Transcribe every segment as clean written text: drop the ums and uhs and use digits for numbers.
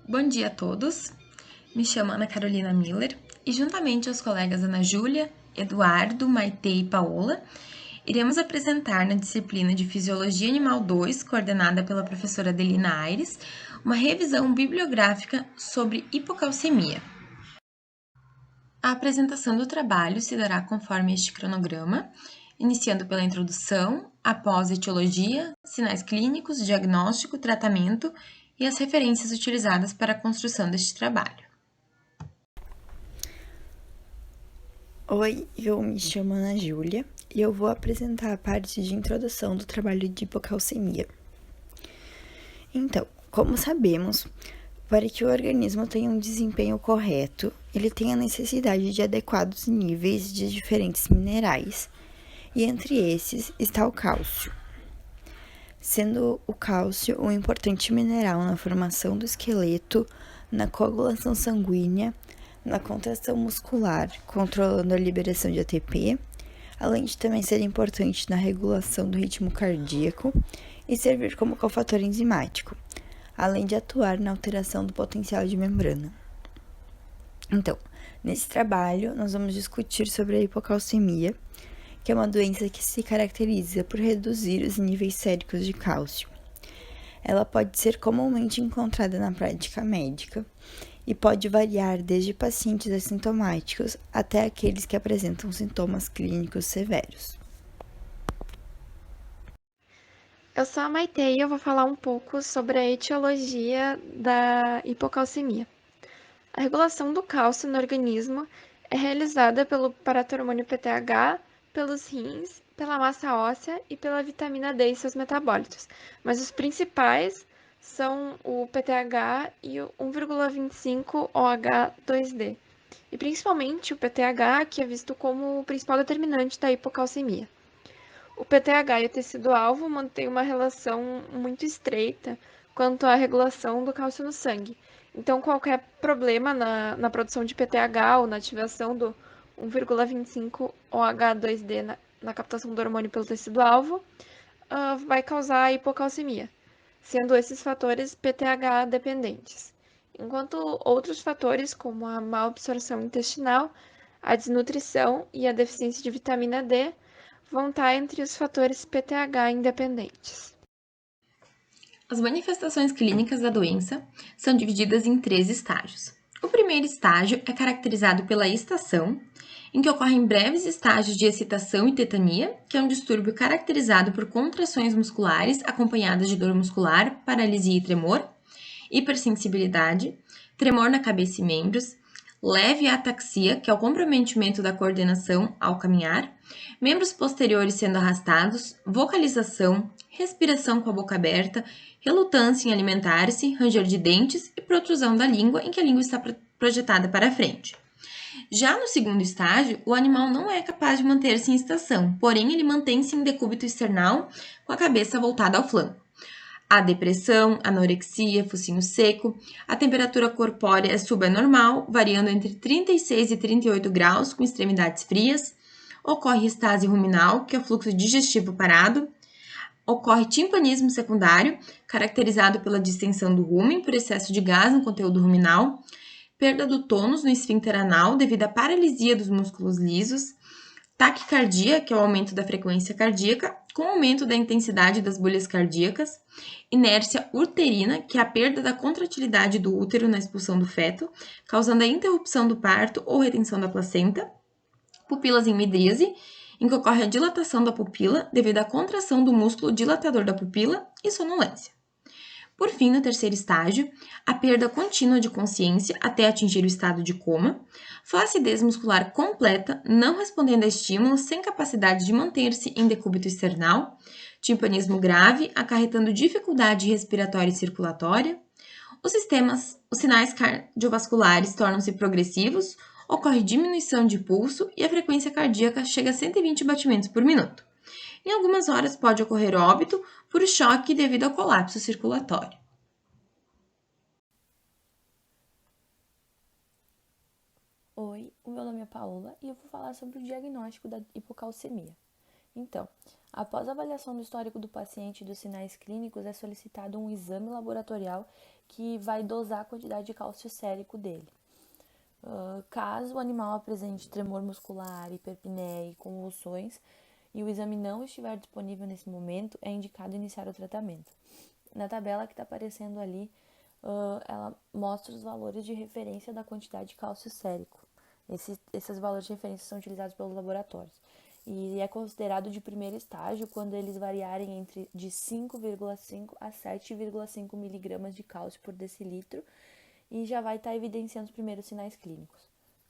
Bom dia a todos, me chamo Ana Carolina Miller e juntamente aos colegas Ana Júlia, Eduardo, Maitê e Paola, iremos apresentar na disciplina de Fisiologia Animal 2, coordenada pela professora Adelina Aires, uma revisão bibliográfica sobre hipocalcemia. A apresentação do trabalho se dará conforme este cronograma, iniciando pela introdução, após etiologia, sinais clínicos, diagnóstico, tratamento e as referências utilizadas para a construção deste trabalho. Oi, eu me chamo Ana Júlia e eu vou apresentar a parte de introdução do trabalho de hipocalcemia. Então, como sabemos, para que o organismo tenha um desempenho correto, ele tem a necessidade de adequados níveis de diferentes minerais, e entre esses está o cálcio. Sendo o cálcio um importante mineral na formação do esqueleto, na coagulação sanguínea, na contração muscular, controlando a liberação de ATP, além de também ser importante na regulação do ritmo cardíaco e servir como cofator enzimático, além de atuar na alteração do potencial de membrana. Então, nesse trabalho, nós vamos discutir sobre a hipocalcemia, que é uma doença que se caracteriza por reduzir os níveis séricos de cálcio. Ela pode ser comumente encontrada na prática médica e pode variar desde pacientes assintomáticos até aqueles que apresentam sintomas clínicos severos. Eu sou a Maitê e eu vou falar um pouco sobre a etiologia da hipocalcemia. A regulação do cálcio no organismo é realizada pelo paratormônio PTH, pelos rins, pela massa óssea e pela vitamina D e seus metabólitos, mas os principais são o PTH e o 1,25-OH2D, e principalmente o PTH, que é visto como o principal determinante da hipocalcemia. O PTH e o tecido-alvo mantêm uma relação muito estreita quanto à regulação do cálcio no sangue. Então, qualquer problema na produção de PTH ou na ativação do 1,25-OH2D na captação do hormônio pelo tecido-alvo vai causar hipocalcemia, sendo esses fatores PTH dependentes. Enquanto outros fatores, como a má absorção intestinal, a desnutrição e a deficiência de vitamina D, vão estar entre os fatores PTH independentes. As manifestações clínicas da doença são divididas em 3 estágios. O primeiro estágio é caracterizado pela estação, em que ocorrem breves estágios de excitação e tetania, que é um distúrbio caracterizado por contrações musculares acompanhadas de dor muscular, paralisia e tremor, hipersensibilidade, tremor na cabeça e membros, leve ataxia, que é o comprometimento da coordenação ao caminhar, membros posteriores sendo arrastados, vocalização, respiração com a boca aberta, relutância em alimentar-se, ranger de dentes e protrusão da língua, em que a língua está projetada para a frente. Já no segundo estágio, o animal não é capaz de manter-se em estação, porém ele mantém-se em decúbito external com a cabeça voltada ao flanco. Há depressão, anorexia, focinho seco, a temperatura corpórea é subanormal, variando entre 36 e 38 graus, com extremidades frias, ocorre estase ruminal, que é o fluxo digestivo parado, ocorre timpanismo secundário, caracterizado pela distensão do rumen por excesso de gás no conteúdo ruminal, perda do tônus no esfíncter anal devido à paralisia dos músculos lisos, taquicardia, que é o aumento da frequência cardíaca, com aumento da intensidade das bolhas cardíacas, inércia uterina, que é a perda da contratilidade do útero na expulsão do feto, causando a interrupção do parto ou retenção da placenta, pupilas em midríase, em que ocorre a dilatação da pupila devido à contração do músculo dilatador da pupila e sonolência. Por fim, no terceiro estágio, a perda contínua de consciência até atingir o estado de coma, flacidez muscular completa, não respondendo a estímulos, sem capacidade de manter-se em decúbito external, timpanismo grave, acarretando dificuldade respiratória e circulatória. Os sinais cardiovasculares tornam-se progressivos, ocorre diminuição de pulso e a frequência cardíaca chega a 120 batimentos por minuto. Em algumas horas pode ocorrer óbito por choque devido ao colapso circulatório. Oi, o meu nome é Paola e eu vou falar sobre o diagnóstico da hipocalcemia. Então, Após a avaliação do histórico do paciente e dos sinais clínicos, é solicitado um exame laboratorial que vai dosar a quantidade de cálcio sérico dele. Caso o animal apresente tremor muscular, hiperpneia e convulsões e o exame não estiver disponível nesse momento, é indicado iniciar o tratamento. Na tabela que está aparecendo ali, ela mostra os valores de referência da quantidade de cálcio sérico. Esses valores de referência são utilizados pelos laboratórios. E é considerado de primeiro estágio quando eles variarem entre de 5,5 a 7,5 miligramas de cálcio por decilitro e já vai estar evidenciando os primeiros sinais clínicos.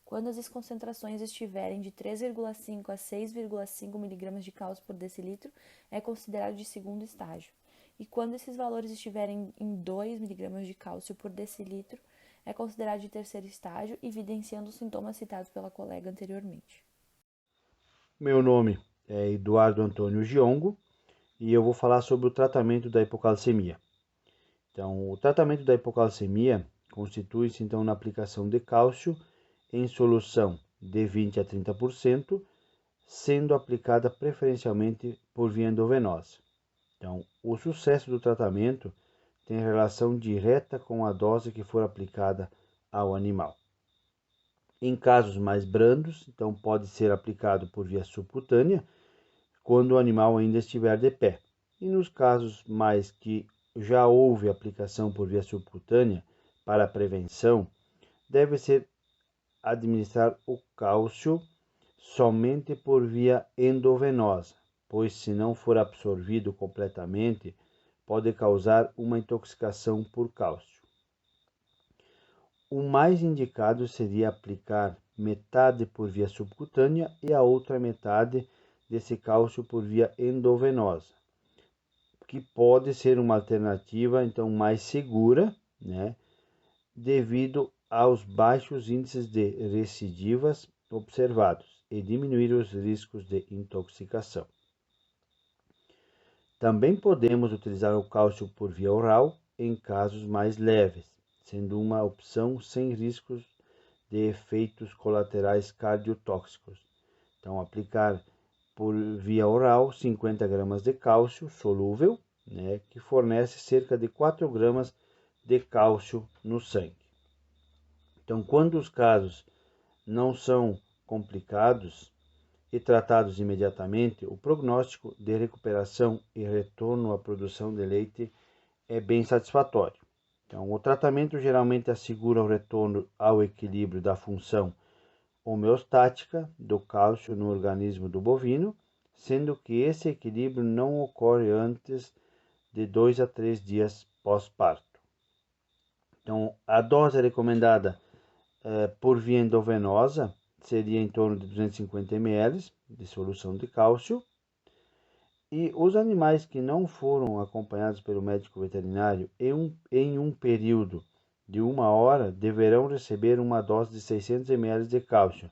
Quando as concentrações estiverem de 3,5 a 6,5 miligramas de cálcio por decilitro, é considerado de segundo estágio. E quando esses valores estiverem em 2 miligramas de cálcio por decilitro, é considerado de terceiro estágio, evidenciando os sintomas citados pela colega anteriormente. Meu nome é Eduardo Antônio Giongo e eu vou falar sobre o tratamento da hipocalcemia. Então, o tratamento da hipocalcemia constitui-se então na aplicação de cálcio em solução de 20 a 30%, sendo aplicada preferencialmente por via endovenosa. Então, o sucesso do tratamento tem relação direta com a dose que for aplicada ao animal. Em casos mais brandos, então pode ser aplicado por via subcutânea, quando o animal ainda estiver de pé. E nos casos mais que já houve aplicação por via subcutânea para prevenção, deve ser administrar o cálcio somente por via endovenosa, pois se não for absorvido completamente, pode causar uma intoxicação por cálcio. O mais indicado seria aplicar metade por via subcutânea e a outra metade desse cálcio por via endovenosa, que pode ser uma alternativa então mais segura, devido aos baixos índices de recidivas observados e diminuir os riscos de intoxicação. Também podemos utilizar o cálcio por via oral em casos mais leves, sendo uma opção sem riscos de efeitos colaterais cardiotóxicos. Então, aplicar por via oral 50 gramas de cálcio solúvel, que fornece cerca de 4 gramas de cálcio no sangue. Então, quando os casos não são complicados e tratados imediatamente, o prognóstico de recuperação e retorno à produção de leite é bem satisfatório. Então, o tratamento geralmente assegura o retorno ao equilíbrio da função homeostática do cálcio no organismo do bovino, sendo que esse equilíbrio não ocorre antes de 2 a 3 dias pós-parto. Então, a dose recomendada por via endovenosa seria em torno de 250 ml de solução de cálcio. E os animais que não foram acompanhados pelo médico veterinário em um período de 1 hora deverão receber uma dose de 600 ml de cálcio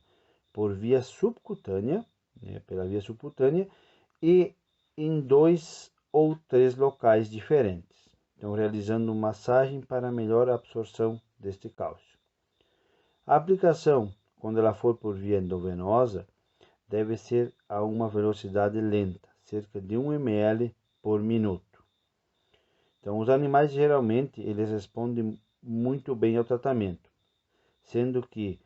por via subcutânea, pela via subcutânea, e em 2 ou 3 locais diferentes. Então, realizando massagem para melhor absorção deste cálcio. A aplicação, quando ela for por via endovenosa, deve ser a uma velocidade lenta, cerca de 1 ml por minuto. Então, os animais geralmente eles respondem muito bem ao tratamento, sendo que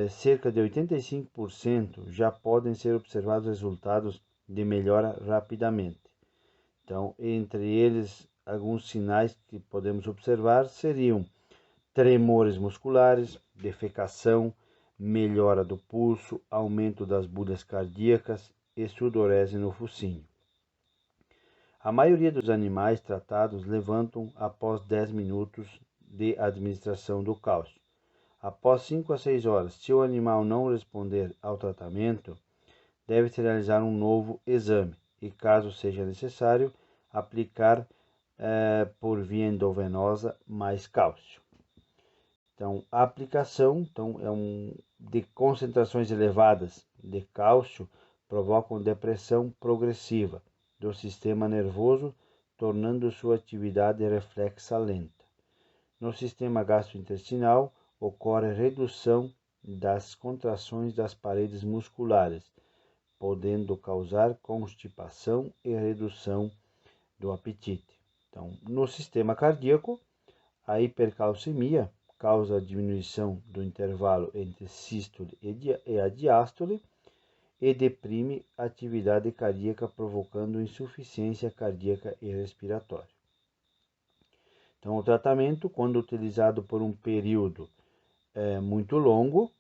cerca de 85% já podem ser observados resultados de melhora rapidamente. Então, entre eles, alguns sinais que podemos observar seriam tremores musculares, defecação, melhora do pulso, aumento das bulhas cardíacas e sudorese no focinho. A maioria dos animais tratados levantam após 10 minutos de administração do cálcio. Após 5 a 6 horas, se o animal não responder ao tratamento, deve-se realizar um novo exame e, caso seja necessário, aplicar por via endovenosa mais cálcio. Então, a aplicação de concentrações elevadas de cálcio provocam depressão progressiva do sistema nervoso, tornando sua atividade reflexa lenta. No sistema gastrointestinal, ocorre redução das contrações das paredes musculares, podendo causar constipação e redução do apetite. Então, no sistema cardíaco, a hipercalcemia causa diminuição do intervalo entre sístole e a diástole e deprime a atividade cardíaca, provocando insuficiência cardíaca e respiratória. Então, o tratamento, quando utilizado por um período muito longo,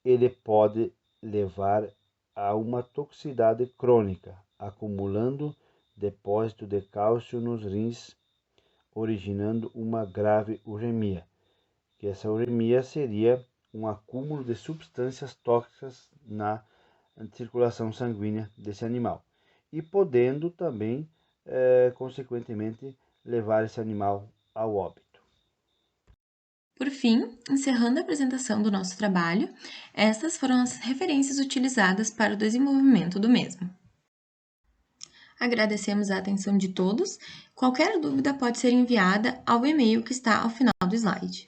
ele pode levar a uma toxicidade crônica, acumulando depósito de cálcio nos rins, originando uma grave uremia, que essa uremia seria um acúmulo de substâncias tóxicas na circulação sanguínea desse animal e podendo também, consequentemente, levar esse animal ao óbito. Por fim, encerrando a apresentação do nosso trabalho, estas foram as referências utilizadas para o desenvolvimento do mesmo. Agradecemos a atenção de todos. Qualquer dúvida pode ser enviada ao e-mail que está ao final do slide.